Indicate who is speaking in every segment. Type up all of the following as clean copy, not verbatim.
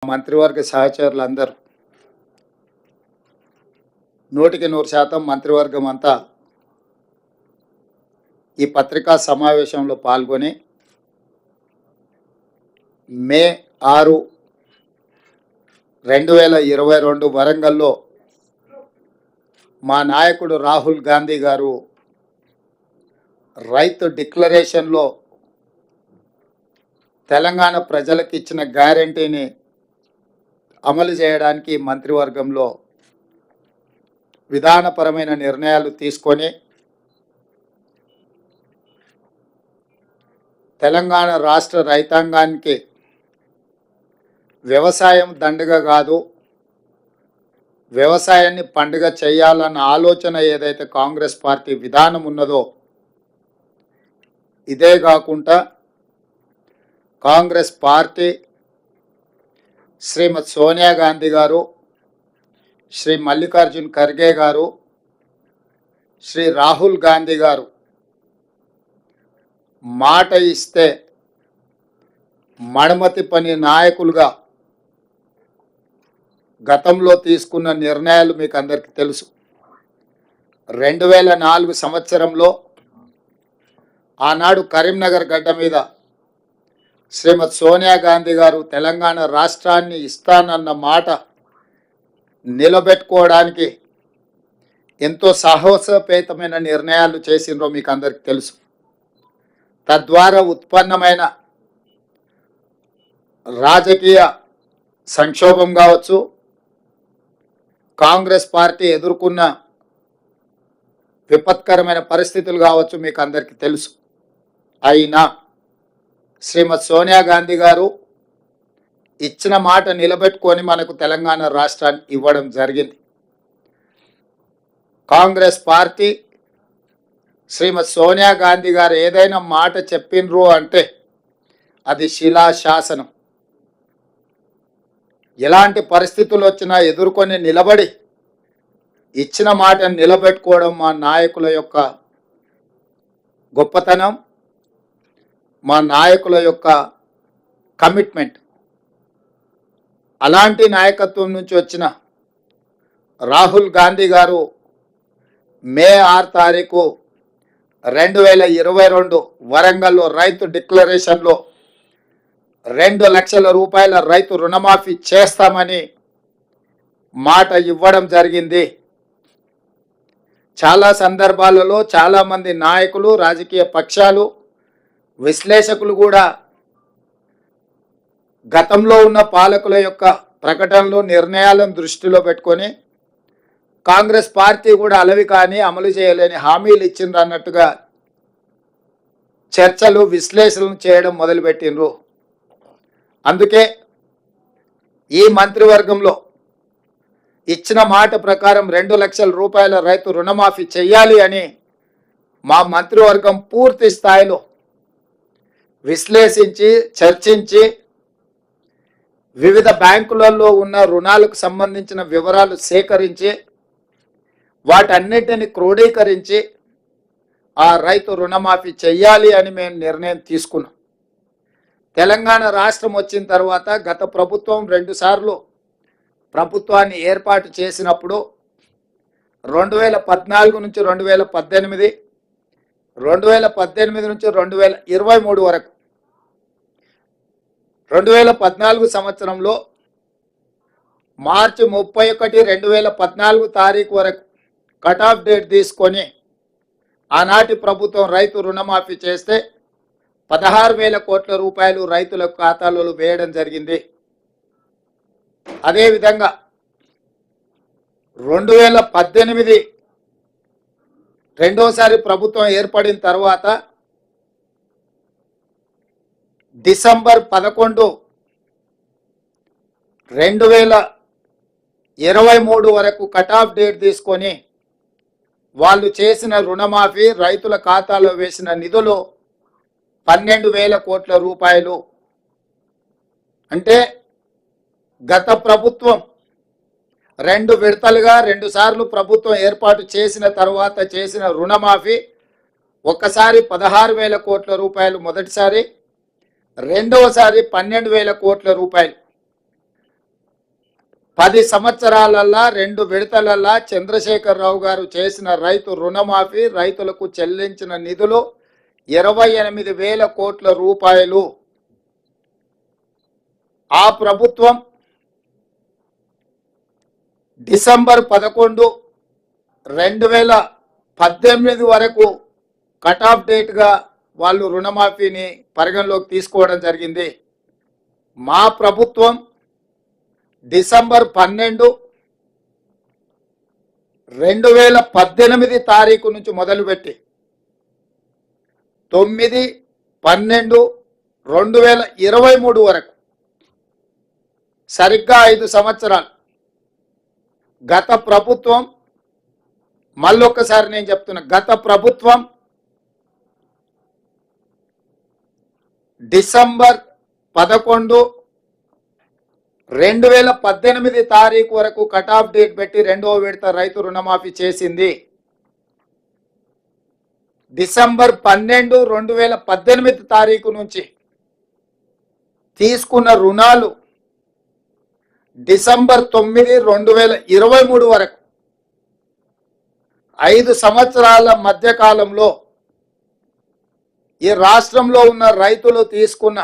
Speaker 1: మంత్రివర్గ సహచరులందరూ 100% మంత్రివర్గం అంతా ఈ పత్రికా సమావేశంలో పాల్గొని మే 6, 2022 వరంగల్లో మా నాయకుడు రాహుల్ గాంధీ గారు రైతు డిక్లరేషన్లో తెలంగాణ ప్రజలకు ఇచ్చిన గ్యారంటీని అమలు చేయడానికి మంత్రివర్గంలో విధానపరమైన నిర్ణయాలు తీసుకొని తెలంగాణ రాష్ట్ర రైతాంగానికి వ్యవసాయం దండగ కాదు, వ్యవసాయాన్ని పండుగ చేయాలన్న ఆలోచన ఏదైతే కాంగ్రెస్ పార్టీ విధానం ఉన్నదో, ఇదే కాకుండా కాంగ్రెస్ పార్టీ శ్రీమతి సోనియా గాంధీ గారు, శ్రీ మల్లికార్జున్ ఖర్గే గారు, శ్రీ రాహుల్ గాంధీ గారు మాట ఇస్తే మడమతి పని నాయకులుగా గతంలో తీసుకున్న నిర్ణయాలు మీకు అందరికీ తెలుసు. 2004 సంవత్సరంలో ఆనాడు కరీంనగర్ గడ్డ మీద శ్రీమతి సోనియా గాంధీ గారు తెలంగాణ రాష్ట్రాన్ని ఇస్తానన్న మాట నిలబెట్టుకోవడానికి ఎంతో సాహసోపేతమైన నిర్ణయాలు చేసిండ్రో మీకు అందరికీ తెలుసు. తద్వారా ఉత్పన్నమైన రాజకీయ సంక్షోభం కావచ్చు, కాంగ్రెస్ పార్టీ ఎదుర్కొన్న విపత్కరమైన పరిస్థితులు కావచ్చు, మీకు అందరికీ తెలుసు. అయినా శ్రీమతి సోనియా గాంధీ గారు ఇచ్చిన మాట నిలబెట్టుకొని మనకు తెలంగాణ రాష్ట్రాన్ని ఇవ్వడం జరిగింది. కాంగ్రెస్ పార్టీ శ్రీమతి సోనియా గాంధీ గారు ఏదైనా మాట చెప్పిండ్రు అంటే అది శిలాశాసనం. ఎలాంటి పరిస్థితులు వచ్చినా ఎదుర్కొని నిలబడి ఇచ్చిన మాటను నిలబెట్టుకోవడం మా నాయకుల యొక్క గొప్పతనం, మా నాయకుల యొక్క కమిట్మెంట్. అలాంటి నాయకత్వం నుంచి వచ్చిన రాహుల్ గాంధీ గారు మే 6 2022 వరంగల్లో రైతు డిక్లరేషన్లో 2 లక్షల రూపాయల రైతు రుణమాఫీ చేస్తామని మాట ఇవ్వడం జరిగింది. చాలా సందర్భాలలో చాలామంది నాయకులు, రాజకీయ పక్షాలు, విశ్లేషకులు కూడా గతంలో ఉన్న పాలకుల యొక్క ప్రకటనలు, నిర్ణయాలను దృష్టిలో పెట్టుకొని కాంగ్రెస్ పార్టీ కూడా అలవి కానీ అమలు చేయలేని హామీలు ఇచ్చిండ్రు అన్నట్టుగా చర్చలు, విశ్లేషణలు చేయడం మొదలుపెట్టిండ్రు. అందుకే ఈ మంత్రివర్గంలో ఇచ్చిన మాట ప్రకారం 2 లక్షల రూపాయల రైతు రుణమాఫీ చేయాలి అని మా మంత్రివర్గం పూర్తి స్థాయిలో విశ్లేషించి, చర్చించి, వివిధ బ్యాంకులలో ఉన్న రుణాలకు సంబంధించిన వివరాలు సేకరించి వాటన్నిటిని క్రోడీకరించి ఆ రైతు రుణమాఫీ చెయ్యాలి అని మేము నిర్ణయం తీసుకున్నాం. తెలంగాణ రాష్ట్రం వచ్చిన తర్వాత గత ప్రభుత్వం 2 సార్లు ప్రభుత్వాన్ని ఏర్పాటు చేసినప్పుడు 2014 నుంచి 2018, 2018 నుంచి 2023 వరకు 2014 సంవత్సరంలో మార్చి 31, 2014 తారీఖు వరకు కట్ ఆఫ్ డేట్ తీసుకొని ఆనాటి ప్రభుత్వం రైతు రుణమాఫీ చేస్తే 16,000 కోట్ల రూపాయలు రైతుల ఖాతాలలో వేయడం జరిగింది. అదేవిధంగా 2018 రెండోసారి ప్రభుత్వం ఏర్పడిన తర్వాత డిసెంబర్ 11, 2023 వరకు కట్ ఆఫ్ డేట్ తీసుకొని వాళ్ళు చేసిన రుణమాఫీ, రైతుల ఖాతాలో వేసిన నిధులు 12,000 కోట్ల రూపాయలు. అంటే గత ప్రభుత్వం 2 విడతలుగా 2 సార్లు ప్రభుత్వం ఏర్పాటు చేసిన తర్వాత చేసిన రుణమాఫీ ఒక్కసారి 16,000 కోట్ల రూపాయలు మొదటిసారి, రెండవసారి 12,000 కోట్ల రూపాయలు. 10 సంవత్సరాలల్లా 2 విడతలల్లా చంద్రశేఖరరావు గారు చేసిన రైతు రుణమాఫీ, రైతులకు చెల్లించిన నిధులు 28,000 కోట్ల రూపాయలు. ఆ ప్రభుత్వం డిసెంబర్ 11, 2018 వరకు కట్ ఆఫ్ డేట్గా వాళ్ళు రుణమాఫీని పరిగణలోకి తీసుకోవడం జరిగింది. మా ప్రభుత్వం డిసెంబర్ 12, 2018 తారీఖు నుంచి మొదలుపెట్టి 9, 12, 2023 వరకు సరిగ్గా 5 సంవత్సరాలు గత ప్రభుత్వం, మళ్ళొక్కసారి నేను చెప్తున్నా, గత ప్రభుత్వం డిసెంబర్ 11, 2018 తారీఖు వరకు కట్ ఆఫ్ డేట్ పెట్టి 2వ విడత రైతు రుణమాఫీ చేసింది. డిసెంబర్ 12, 2018 తారీఖు నుంచి తీసుకున్న రుణాలు డిసెంబర్ 9, 2023 వరకు 5 సంవత్సరాల మధ్య కాలంలో ఈ రాష్ట్రంలో ఉన్న రైతులు తీసుకున్న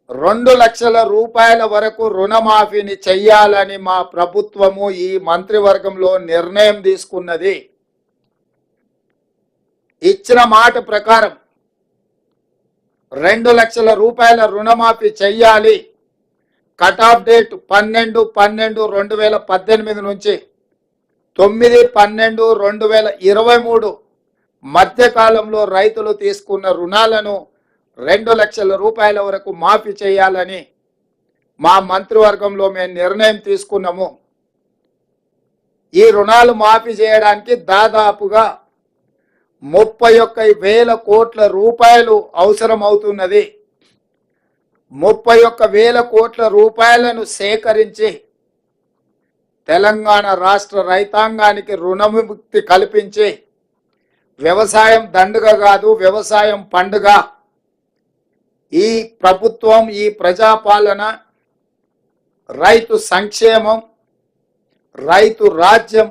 Speaker 1: 2 లక్షల రూపాయల వరకు రుణమాఫీని చెయ్యాలని మా ప్రభుత్వము ఈ మంత్రివర్గంలో నిర్ణయం తీసుకున్నది. ఇచ్చిన మాట ప్రకారం 2 లక్షల రూపాయల రుణమాఫీ చెయ్యాలి. కట్ ఆఫ్ డేట్ 12/12/2018 నుంచి 9/12/2023 మధ్యకాలంలో రైతులు తీసుకున్న రుణాలను 2 లక్షల రూపాయల వరకు మాఫీ చేయాలని మా మంత్రివర్గంలో మేము నిర్ణయం తీసుకున్నాము. ఈ రుణాలు మాఫీ చేయడానికి దాదాపుగా 31,000 కోట్ల రూపాయలు అవసరం అవుతున్నది. 31,000 కోట్ల రూపాయలను సేకరించి తెలంగాణ రాష్ట్ర రైతాంగానికి రుణముక్తి కల్పించి వ్యవసాయం దండుగ కాదు, వ్యవసాయం పండుగ. ఈ ప్రభుత్వం, ఈ ప్రజాపాలన రైతు సంక్షేమం, రైతు రాజ్యం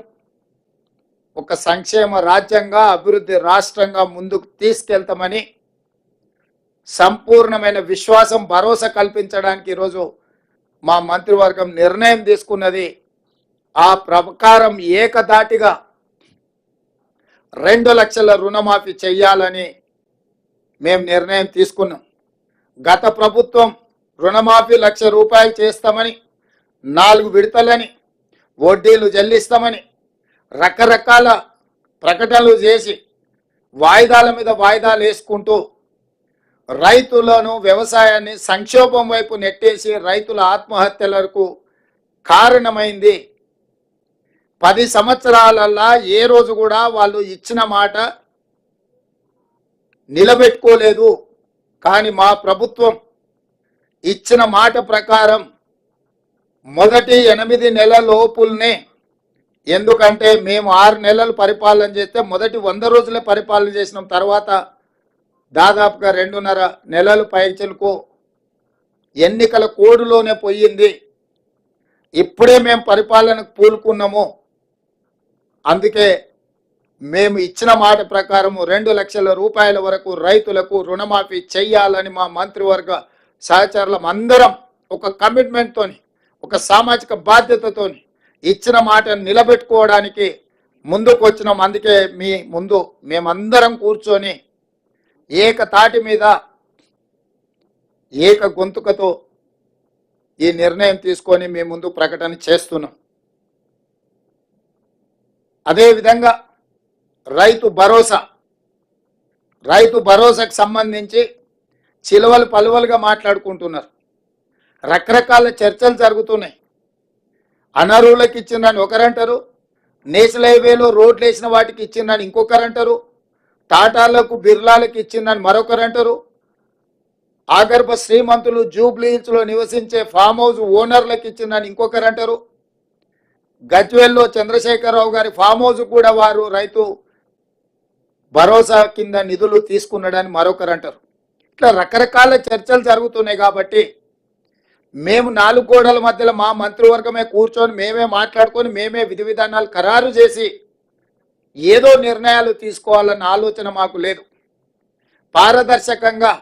Speaker 1: ఒక సంక్షేమ రాజ్యంగా, అభివృద్ధి రాష్ట్రంగా ముందుకు తీసుకెళ్తామని సంపూర్ణమైన విశ్వాసం, భరోసా కల్పించడానికి ఈరోజు మా మంత్రివర్గం నిర్ణయం తీసుకున్నది. ఆ ప్రకారం ఏకధాటిగా 2 లక్షల రుణమాఫీ చెయ్యాలని మేము నిర్ణయం తీసుకున్నాం. గత ప్రభుత్వం రుణమాఫీ 1,00,000 రూపాయలు చేస్తామని, 4 విడతలని, వడ్డీలు చెల్లిస్తామని రకరకాల ప్రకటనలు చేసి వాయిదాల మీద వాయిదాలు వేసుకుంటూ రైతులను, వ్యవసాయాన్ని సంక్షోభం వైపు నెట్టేసి రైతుల ఆత్మహత్యలకు కారణమైంది. 10 సంవత్సరాలల్లా ఏ రోజు కూడా వాళ్ళు ఇచ్చిన మాట నిలబెట్టుకోలేదు. కానీ మా ప్రభుత్వం ఇచ్చిన మాట ప్రకారం మొదటి 8 నెలల లోపుల్నే, ఎందుకంటే మేము 6 నెలలు పరిపాలన చేస్తే మొదటి 100 రోజులే పరిపాలన చేసినాం. తర్వాత దాదాపుగా 2.5 నెలలు పైచలకు ఎన్నికల కోడ్లోనే పోయింది. ఇప్పుడే మేము పరిపాలనకు పూనుకున్నాము. అందుకే మేము ఇచ్చిన మాట ప్రకారం 2 లక్షల రూపాయల వరకు రైతులకు రుణమాఫీ చెయ్యాలని మా మంత్రివర్గ సహచరులం అందరం ఒక కమిట్మెంట్తోని, ఒక సామాజిక బాధ్యతతోని ఇచ్చిన మాట నిలబెట్టుకోవడానికి ముందుకు వచ్చినాం. అందుకే మీ ముందు మేమందరం కూర్చొని ఏకతాటి మీద, ఏక గొంతుకతో ఈ నిర్ణయం తీసుకొని మీ ముందు ప్రకటన చేస్తున్నాం. అదేవిధంగా రైతు భరోసాకు సంబంధించి చిలువలు పలువలుగా మాట్లాడుకుంటున్నారు. రకరకాల చర్చలు జరుగుతున్నాయి. అనర్హులకు ఇచ్చిందని ఒకరంటారు, నేషనల్ హైవేలో రోడ్లు వేసిన వాటికి ఇచ్చిందని ఇంకొకరంటారు, టాటాలకు, బిర్లాలకు ఇచ్చిందని మరొకరంటారు, ఆగర్భ శ్రీమంతులు జూబ్లీ హిల్స్లో నివసించే ఫామ్ హౌస్ ఓనర్లకు ఇచ్చిందని ఇంకొకరంటారు, గజ్వేల్లో చంద్రశేఖరరావు గారి ఫామ్ హౌస్ కూడా వారు రైతు భరోసా కింద నిధులు తీసుకున్నాడని మరొకరంటారు. ఇట్లా రకరకాల చర్చలు జరుగుతున్నాయి. కాబట్టి మేము 4 గోడల మధ్యలో మా మంత్రివర్గమే కూర్చొని మేమే మాట్లాడుకొని మేమే విధి విధానాలు ఖరారు చేసి ఏదో నిర్ణయాలు తీసుకోవాలన్న ఆలోచన మాకు లేదు. పారదర్శకంగా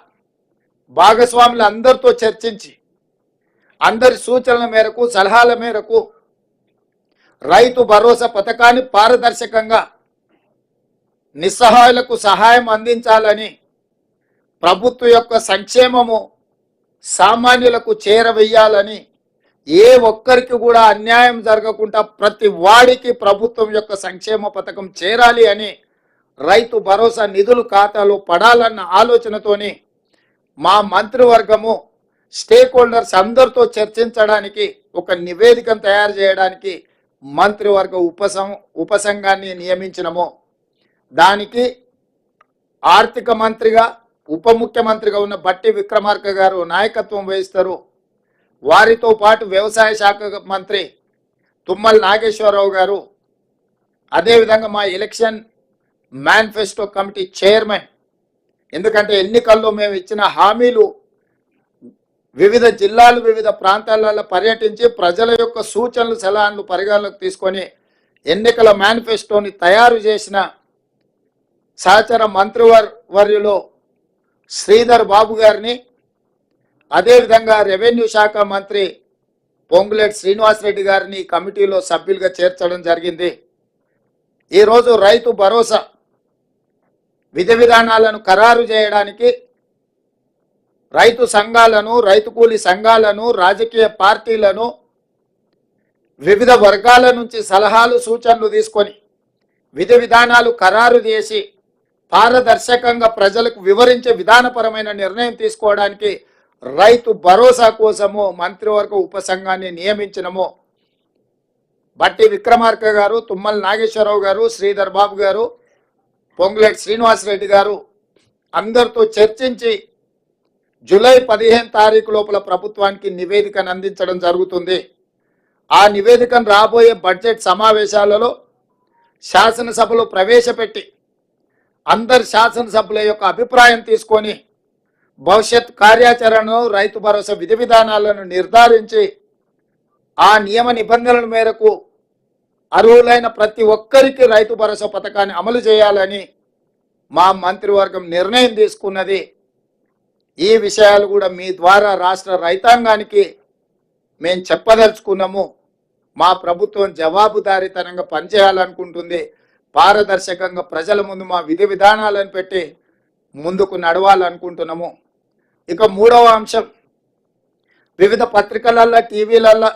Speaker 1: భాగస్వాములు అందరితో చర్చించి అందరి సూచనల మేరకు సలహాల మేరకు రైతు భరోసా పథకాన్ని పారదర్శకంగా నిస్సహాయులకు సహాయం అందించాలని, ప్రభుత్వం యొక్క సంక్షేమము సామాన్యులకు చేరవేయాలని, ఏ ఒక్కరికి కూడా అన్యాయం జరగకుండా ప్రతి వాడికి ప్రభుత్వం యొక్క సంక్షేమ పథకం చేరాలి అని, రైతు భరోసా నిధులు ఖాతాలో పడాలన్న ఆలోచనతోని మా మంత్రివర్గము స్టేక్ హోల్డర్స్ అందరితో చర్చించడానికి ఒక నివేదికను తయారు చేయడానికి మంత్రివర్గ ఉపసంఘాన్ని నియమించినము. దానికి ఆర్థిక మంత్రిగా ఉప ముఖ్యమంత్రిగా ఉన్న బట్టి విక్రమార్క గారు నాయకత్వం వహిస్తారు. వారితో పాటు వ్యవసాయ శాఖ మంత్రి తుమ్మల నాగేశ్వరరావు గారు, అదేవిధంగా మా ఎలక్షన్ మేనిఫెస్టో కమిటీ చైర్మన్, ఎందుకంటే ఎన్నికల్లో మేము ఇచ్చిన హామీలు వివిధ జిల్లాలు వివిధ ప్రాంతాలలో పర్యటించి ప్రజల యొక్క సూచనలు సలహాలు పరిగణలోకి తీసుకొని ఎన్నికల మేనిఫెస్టోని తయారు చేసిన సహచర మంత్రివర్యులో శ్రీధర్ బాబు గారిని, అదేవిధంగా రెవెన్యూ శాఖ మంత్రి పొంగులేటి శ్రీనివాసరెడ్డి గారిని కమిటీలో సభ్యులుగా చేర్చడం జరిగింది. ఈరోజు రైతు భరోసా విధి విధానాలను ఖరారు చేయడానికి రైతు సంఘాలను, రైతు కూలీ సంఘాలను, రాజకీయ పార్టీలను, వివిధ వర్గాల నుంచి సలహాలు సూచనలు తీసుకొని విధి విధానాలు ఖరారు చేసి పారదర్శకంగా ప్రజలకు వివరించే విధానపరమైన నిర్ణయం తీసుకోవడానికి రైతు భరోసా కోసము మంత్రివర్గ ఉపసంఘాన్ని నియమించినము. బట్టి విక్రమార్క గారు, తుమ్మల నాగేశ్వరరావు గారు, శ్రీధర్ బాబు గారు, పొంగులేటి శ్రీనివాసరెడ్డి గారు అందరితో చర్చించి జూలై 15 తారీఖు లోపల ప్రభుత్వానికి నివేదికను అందించడం జరుగుతుంది. ఆ నివేదికను రాబోయే బడ్జెట్ సమావేశాలలో శాసనసభలో ప్రవేశపెట్టి అందరి శాసనసభ్యుల యొక్క అభిప్రాయం తీసుకొని భవిష్యత్ కార్యాచరణను, రైతు భరోసా విధి విధానాలను నిర్ధారించి ఆ నియమ నిబంధనల మేరకు అర్హులైన ప్రతి ఒక్కరికి రైతు భరోసా పథకాన్ని అమలు చేయాలని మా మంత్రివర్గం నిర్ణయం తీసుకున్నది. ఈ విషయాలు కూడా మీ ద్వారా రాష్ట్ర రైతాంగానికి మేము చెప్పదలుచుకున్నాము. మా ప్రభుత్వం జవాబుదారీతనంగా పనిచేయాలనుకుంటుంది. పారదర్శకంగా ప్రజల ముందు మా విధి విధానాలను పెట్టి ముందుకు నడవాలనుకుంటున్నాము. ఇక మూడవ అంశం, వివిధ పత్రికలల్లో, టీవీలల్లో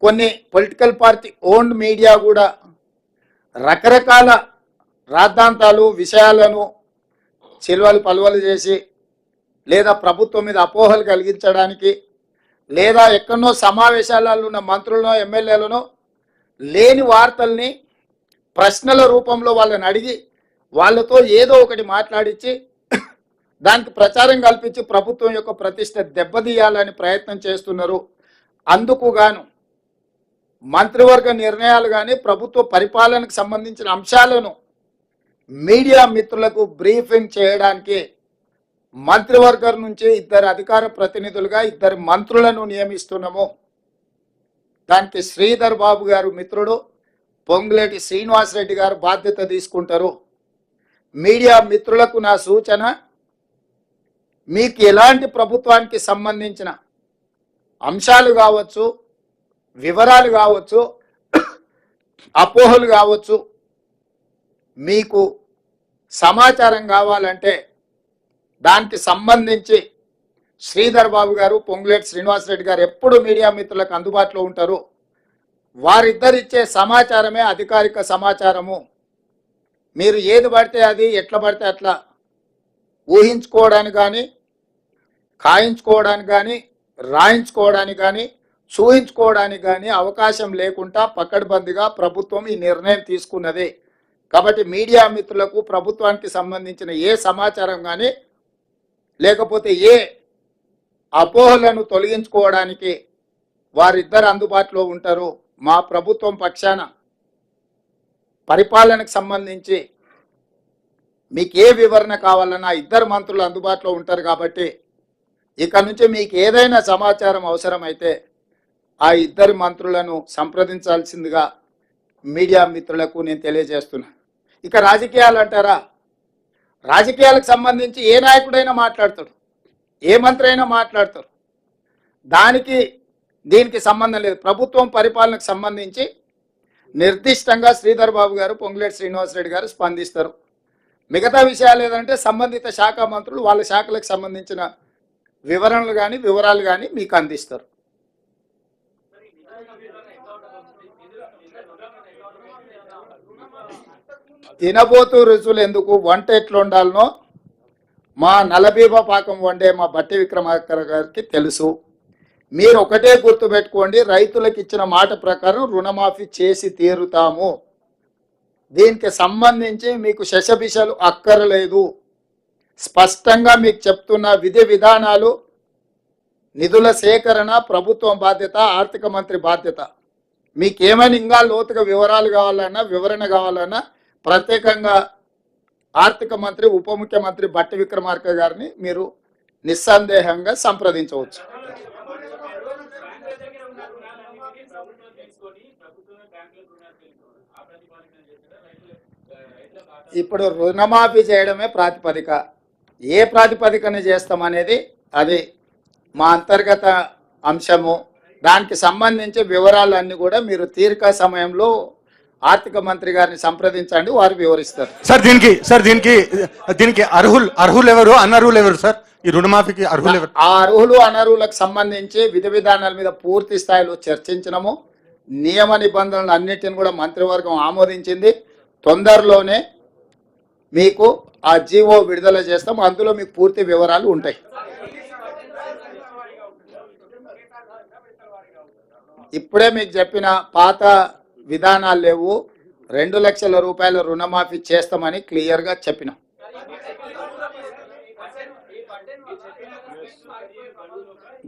Speaker 1: కొన్ని పొలిటికల్ పార్టీ ఓన్డ్ మీడియా కూడా రకరకాల రాద్ధాంతాలు, విషయాలను చిల్వలు పలువలు చేసి లేదా ప్రభుత్వం మీద అపోహలు కలిగించడానికి లేదా ఎక్కడనో సమావేశాలలో ఉన్న మంత్రులను, ఎమ్మెల్యేలను లేని వార్తల్ని ప్రశ్నల రూపంలో వాళ్ళని అడిగి వాళ్ళతో ఏదో ఒకటి మాట్లాడించి దానికి ప్రచారం కల్పించి ప్రభుత్వం యొక్క ప్రతిష్ట దెబ్బతీయాలని ప్రయత్నం చేస్తున్నారు. అందుకు గాను మంత్రివర్గ నిర్ణయాలు కానీ ప్రభుత్వ పరిపాలనకు సంబంధించిన అంశాలను మీడియా మిత్రులకు బ్రీఫింగ్ చేయడానికి మంత్రివర్గం నుంచి 2 అధికార ప్రతినిధులుగా 2 మంత్రులను నియమిస్తున్నాము. దానికి శ్రీధర్ బాబు గారు మిత్రుడు, పొంగులేటి శ్రీనివాసరెడ్డి గారు బాధ్యత తీసుకుంటారు. మీడియా మిత్రులకు నా సూచన, మీకు ఎలాంటి ప్రభుత్వానికి సంబంధించిన అంశాలు కావచ్చు, వివరాలు కావచ్చు, అపోహలు కావచ్చు, మీకు సమాచారం కావాలంటే దానికి సంబంధించి శ్రీధర్ బాబు గారు, పొంగులేటి శ్రీనివాసరెడ్డి గారు ఎప్పుడు మీడియా మిత్రులకు అందుబాటులో ఉంటారు. వారిద్దరిచ్చే సమాచారమే అధికారిక సమాచారము. మీరు ఏది పడితే అది, ఎట్లా పడితే అట్లా ఊహించుకోవడానికి కానీ, ఖాయించుకోవడానికి కానీ, రాయించుకోవడానికి కానీ, చూయించుకోవడానికి కానీ అవకాశం లేకుండా పకడ్బందీగా ప్రభుత్వం ఈ నిర్ణయం తీసుకున్నది. కాబట్టి మీడియా మిత్రులకు ప్రభుత్వానికి సంబంధించిన ఏ సమాచారం కానీ లేకపోతే ఏ అపోహలను తొలగించుకోవడానికి వారిద్దరు అందుబాటులో ఉంటారు. మా ప్రభుత్వం పక్షాన పరిపాలనకు సంబంధించి మీకు ఏ వివరణ కావాలన్నా 2 మంత్రులు అందుబాటులో ఉంటారు. కాబట్టి ఇక నుంచి మీకు ఏదైనా సమాచారం అవసరమైతే ఆ ఇద్దరు మంత్రులను సంప్రదించాల్సిందిగా మీడియా మిత్రులకు నేను తెలియజేస్తున్నా. ఇక రాజకీయాలు అంటారా, రాజకీయాలకు సంబంధించి ఏ నాయకుడైనా మాట్లాడతాడు, ఏ మంత్రి అయినా మాట్లాడతారు. దీనికి సంబంధం లేదు. ప్రభుత్వం పరిపాలనకు సంబంధించి నిర్దిష్టంగా శ్రీధర్ బాబు గారు, పొంగులేటి శ్రీనివాసరెడ్డి గారు స్పందిస్తారు. మిగతా విషయాలు ఏదంటే సంబంధిత శాఖ మంత్రులు వాళ్ళ శాఖలకు సంబంధించిన వివరాలు కానీ మీకు అందిస్తారు. తినబోతూ రుచులు ఎందుకు, వంట ఎట్లా ఉండాలనో మా నలబీబ పాకం వండే మా బట్టి విక్రమార్క గారికి తెలుసు. మీరు ఒకటే గుర్తుపెట్టుకోండి, రైతులకు ఇచ్చిన మాట ప్రకారం రుణమాఫీ చేసి తీరుతాము. దీనికి సంబంధించి మీకు శశబిషలు అక్కరలేదు. స్పష్టంగా మీకు చెప్తున్న విధి విధానాలు, నిధుల సేకరణ ప్రభుత్వం బాధ్యత, ఆర్థిక మంత్రి బాధ్యత. మీకేమైనా ఇంకా లోతుగా వివరాలు కావాలన్నా, వివరణ కావాలన్నా ప్రత్యేకంగా ఆర్థిక మంత్రి, ఉప ముఖ్యమంత్రి బట్టి విక్రమార్క గారిని మీరు నిస్సందేహంగా సంప్రదించవచ్చు. ఇప్పుడు రుణమాఫీ చేయడమే ప్రాతిపదిక. ఏ ప్రాతిపదికన చేస్తామనేది అది మా అంతర్గత అంశము. దానికి సంబంధించి వివరాలన్నీ కూడా మీరు తీరిక సమయంలో ఆర్థిక మంత్రి గారిని సంప్రదించండి, వారు వివరిస్తారు.
Speaker 2: దీనికి అర్హులు ఎవరు, అనర్హులు ఎవరు సార్? ఈ రుణమాఫీకి అర్హులు ఎవరు?
Speaker 1: ఆ అర్హులు అనర్హులకు సంబంధించి విధి విధానాల మీద పూర్తి స్థాయిలో చర్చించినము. నియమ నిబంధనలు అన్నిటిని కూడా మంత్రివర్గం ఆమోదించింది. తొందరలోనే మీకు ఆ జీవో విడుదల చేస్తాం. అందులో మీకు పూర్తి వివరాలు ఉంటాయి. ఇప్పుడే మీకు చెప్పిన పాత విధానాలు లేవు. 2 లక్షల రూపాయల రుణమాఫీ చేస్తామని క్లియర్గా చెప్పినాం.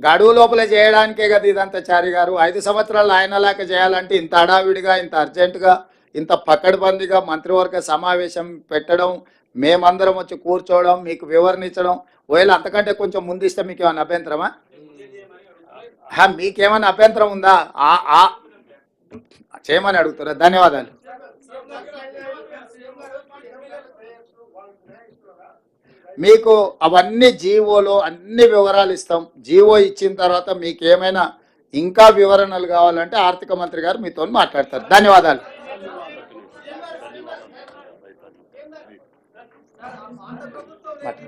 Speaker 1: గడువు లోపల చేయడానికే కదా ఇదంతా. చారి గారు 5 సంవత్సరాలు ఆయనలాగా చేయాలంటే ఇంత హడావిడిగా, ఇంత అర్జెంటుగా, ఇంత పకడ్బందీగా మంత్రివర్గ సమావేశం పెట్టడం, మేమందరం వచ్చి కూర్చోవడం, మీకు వివరణ ఇచ్చడం, ఒకవేళ అంతకంటే కొంచెం ముందిస్తే మీకు ఏమైనా అభ్యంతరమా? మీకేమైనా అభ్యంతరం ఉందా? చేయమని అడుగుతారా? ధన్యవాదాలు. మీకు అవన్నీ జీవోలో అన్ని వివరాలు ఇస్తాం. జీవో ఇచ్చిన తర్వాత మీకు ఏమైనా ఇంకా వివరణలు కావాలంటే ఆర్థిక మంత్రి గారు మీతో మాట్లాడతారు. ధన్యవాదాలు.